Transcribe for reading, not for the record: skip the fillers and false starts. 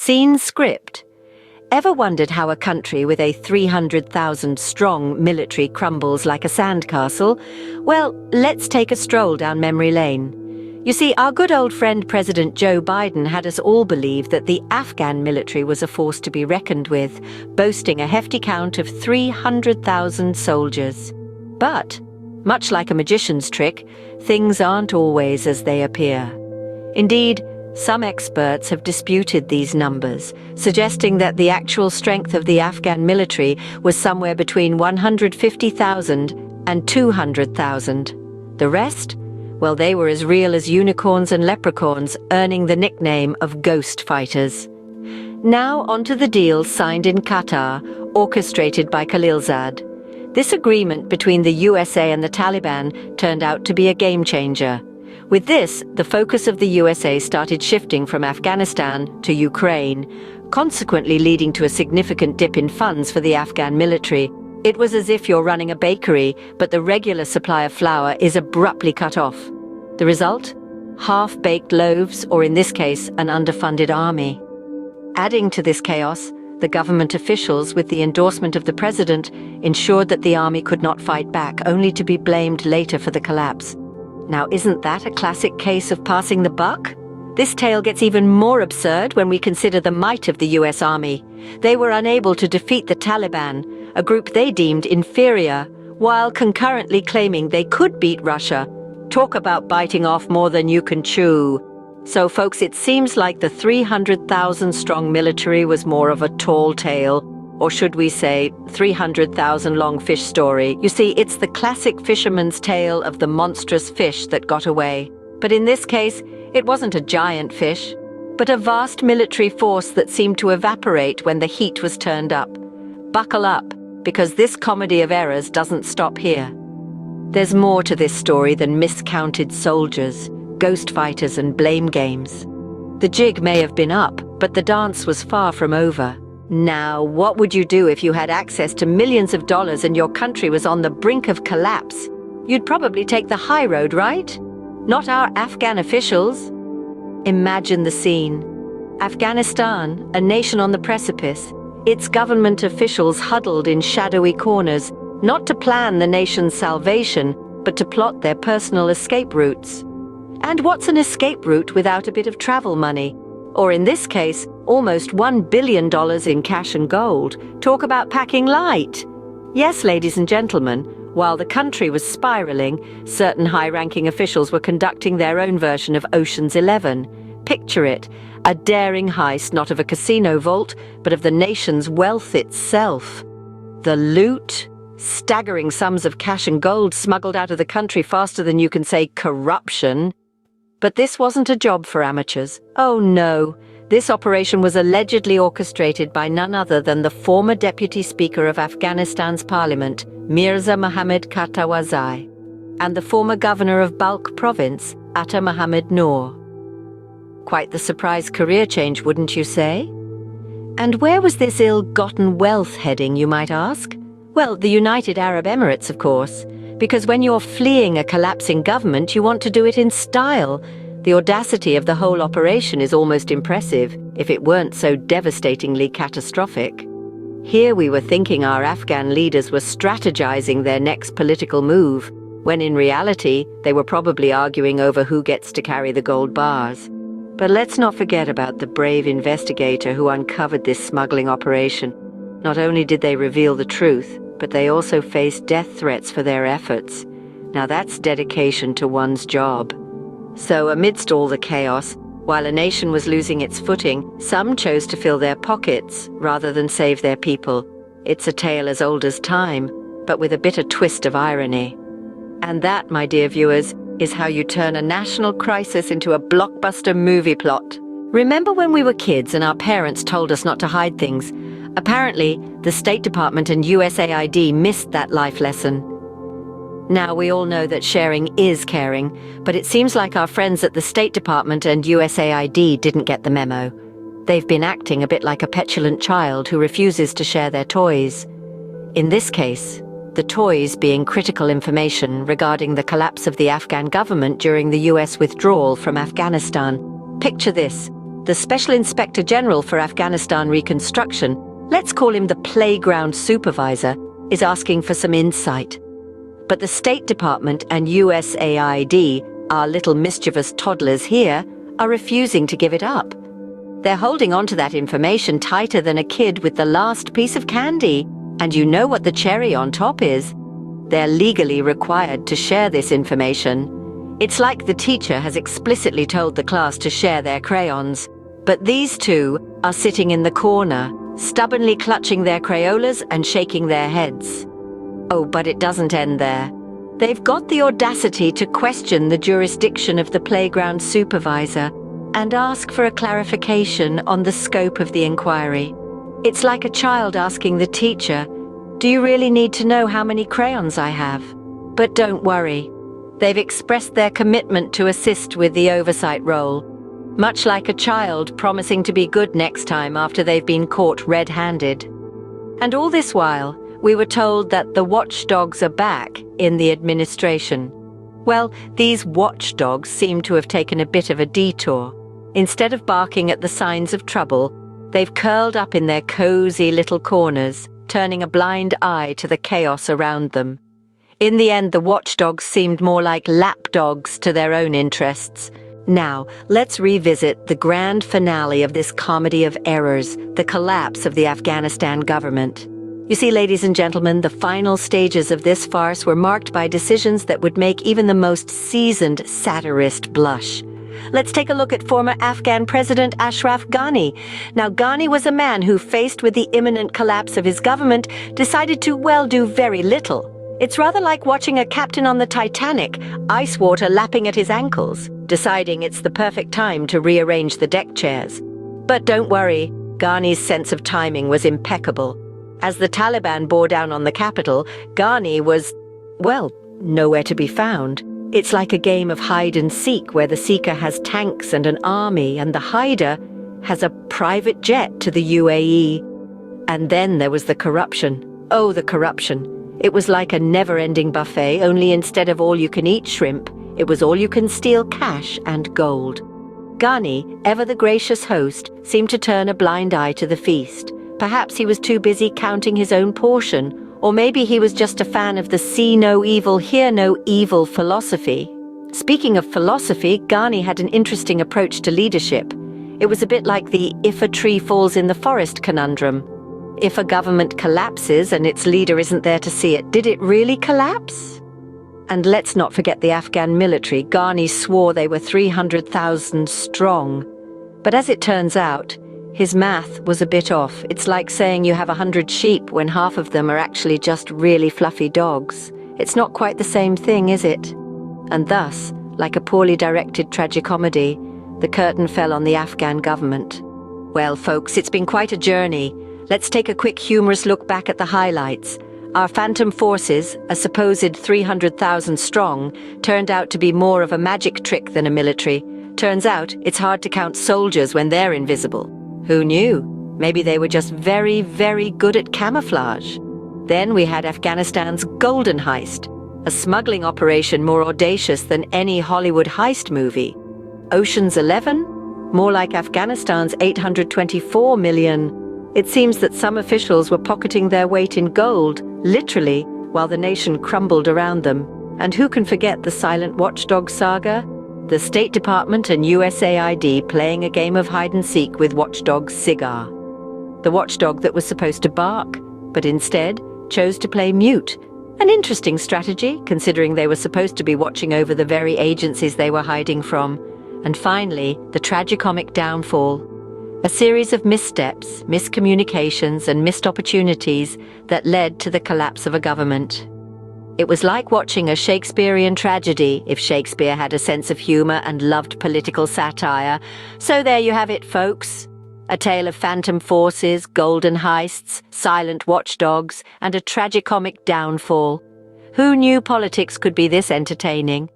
Scene script. Ever wondered how a country with a 300,000 strong military crumbles like a sandcastle? Well, let's take a stroll down memory lane. You see, our good old friend President Joe Biden had us all believe that the Afghan military was a force to be reckoned with, boasting a hefty count of 300,000 soldiers. But, much like a magician's trick, things aren't always as they appear. Indeed, some experts have disputed these numbers, suggesting that the actual strength of the Afghan military was somewhere between 150,000 and 200,000. The rest? Well, they were as real as unicorns and leprechauns, earning the nickname of ghost fighters. Now onto the deal signed in Qatar, orchestrated by Khalilzad. This agreement between the USA and the Taliban turned out to be a game changer. With this, the focus of the USA started shifting from Afghanistan to Ukraine, consequently leading to a significant dip in funds for the Afghan military. It was as if you're running a bakery, but the regular supply of flour is abruptly cut off. The result? Half-baked loaves, or in this case, an underfunded army. Adding to this chaos, the government officials, with the endorsement of the president, ensured that the army could not fight back, only to be blamed later for the collapse. Now, isn't that a classic case of passing the buck? This tale gets even more absurd when we consider the might of the US Army. They were unable to defeat the Taliban, a group they deemed inferior, while concurrently claiming they could beat Russia. Talk about biting off more than you can chew. So, folks, it seems like the 300,000-strong military was more of a tall tale, or should we say 300,000-long fish story. You see, it's the classic fisherman's tale of the monstrous fish that got away. But in this case, it wasn't a giant fish, but a vast military force that seemed to evaporate when the heat was turned up. Buckle up, because this comedy of errors doesn't stop here. There's more to this story than miscounted soldiers, ghost fighters, and blame games. The jig may have been up, but the dance was far from over. Now, what would you do if you had access to millions of dollars and your country was on the brink of collapse? You'd probably take the high road, right? Not our Afghan officials. Imagine the scene. Afghanistan, a nation on the precipice, its government officials huddled in shadowy corners, not to plan the nation's salvation, but to plot their personal escape routes. And what's an escape route without a bit of travel money? Or in this case, almost $1 billion in cash and gold. Talk about packing light. Yes, ladies and gentlemen, while the country was spiraling, certain high-ranking officials were conducting their own version of Ocean's 11. Picture it, a daring heist not of a casino vault, but of the nation's wealth itself. The loot, staggering sums of cash and gold smuggled out of the country faster than you can say corruption. But this wasn't a job for amateurs. Oh no, this operation was allegedly orchestrated by none other than the former Deputy Speaker of Afghanistan's parliament, Mirza Mohammad Katawazai, and the former governor of Balkh province, Atta Mohammad Noor. Quite the surprise career change, wouldn't you say? And where was this ill-gotten wealth heading, you might ask? Well, the United Arab Emirates, of course. Because when you're fleeing a collapsing government, you want to do it in style. The audacity of the whole operation is almost impressive, if it weren't so devastatingly catastrophic. Here we were thinking our Afghan leaders were strategizing their next political move, when in reality, they were probably arguing over who gets to carry the gold bars. But let's not forget about the brave investigator who uncovered this smuggling operation. Not only did they reveal the truth, but they also faced death threats for their efforts. Now that's dedication to one's job. So amidst all the chaos, while a nation was losing its footing, some chose to fill their pockets rather than save their people. It's a tale as old as time, but with a bitter twist of irony. And that, my dear viewers, is how you turn a national crisis into a blockbuster movie plot. Remember when we were kids and our parents told us not to hide things? Apparently, the State Department and USAID missed that life lesson. Now, we all know that sharing is caring, but it seems like our friends at the State Department and USAID didn't get the memo. They've been acting a bit like a petulant child who refuses to share their toys. In this case, the toys being critical information regarding the collapse of the Afghan government during the US withdrawal from Afghanistan. Picture this. The Special Inspector General for Afghanistan Reconstruction, let's call him the playground supervisor, is asking for some insight. But the State Department and USAID, our little mischievous toddlers here, are refusing to give it up. They're holding on to that information tighter than a kid with the last piece of candy. And you know what the cherry on top is? They're legally required to share this information. It's like the teacher has explicitly told the class to share their crayons. But these two are sitting in the corner, stubbornly clutching their Crayolas and shaking their heads. Oh, but it doesn't end there. They've got the audacity to question the jurisdiction of the playground supervisor and ask for a clarification on the scope of the inquiry. It's like a child asking the teacher, "Do you really need to know how many crayons I have?" But don't worry. They've expressed their commitment to assist with the oversight role, much like a child promising to be good next time after they've been caught red-handed. And all this while, we were told that the watchdogs are back in the administration. Well, these watchdogs seem to have taken a bit of a detour. Instead of barking at the signs of trouble, they've curled up in their cozy little corners, turning a blind eye to the chaos around them. In the end, the watchdogs seemed more like lapdogs to their own interests. Now, let's revisit the grand finale of this comedy of errors, the collapse of the Afghanistan government. You see, ladies and gentlemen, the final stages of this farce were marked by decisions that would make even the most seasoned satirist blush. Let's take a look at former Afghan President Ashraf Ghani. Now, Ghani was a man who, faced with the imminent collapse of his government, decided to, well, do very little. It's rather like watching a captain on the Titanic, ice water lapping at his ankles, deciding it's the perfect time to rearrange the deck chairs. But don't worry, Ghani's sense of timing was impeccable. As the Taliban bore down on the capital, Ghani was, well, nowhere to be found. It's like a game of hide and seek where the seeker has tanks and an army and the hider has a private jet to the UAE. And then there was the corruption. Oh, the corruption. It was like a never-ending buffet, only instead of all-you-can-eat shrimp, it was all-you-can-steal cash and gold. Ghani, ever the gracious host, seemed to turn a blind eye to the feast. Perhaps he was too busy counting his own portion, or maybe he was just a fan of the see no evil, hear no evil philosophy. Speaking of philosophy, Ghani had an interesting approach to leadership. It was a bit like the if a tree falls in the forest conundrum. If a government collapses and its leader isn't there to see it, did it really collapse? And let's not forget the Afghan military. Ghani swore they were 300,000 strong. But as it turns out, his math was a bit off. It's like saying you have 100 sheep when half of them are actually just really fluffy dogs. It's not quite the same thing, is it? And thus, like a poorly directed tragicomedy, the curtain fell on the Afghan government. Well, folks, it's been quite a journey. Let's take a quick humorous look back at the highlights. Our phantom forces, a supposed 300,000 strong, turned out to be more of a magic trick than a military. Turns out, it's hard to count soldiers when they're invisible. Who knew? Maybe they were just very, very good at camouflage. Then we had Afghanistan's Golden Heist, a smuggling operation more audacious than any Hollywood heist movie. Ocean's 11? More like Afghanistan's 824 million. It seems that some officials were pocketing their weight in gold, literally, while the nation crumbled around them. And who can forget the silent watchdog saga? The State Department and USAID playing a game of hide-and-seek with watchdog Cigar. The watchdog that was supposed to bark, but instead chose to play mute. An interesting strategy, considering they were supposed to be watching over the very agencies they were hiding from. And finally, the tragicomic downfall. A series of missteps, miscommunications, and missed opportunities that led to the collapse of a government. It was like watching a Shakespearean tragedy if Shakespeare had a sense of humor and loved political satire. So there you have it, folks. A tale of phantom forces, golden heists, silent watchdogs, and a tragicomic downfall. Who knew politics could be this entertaining?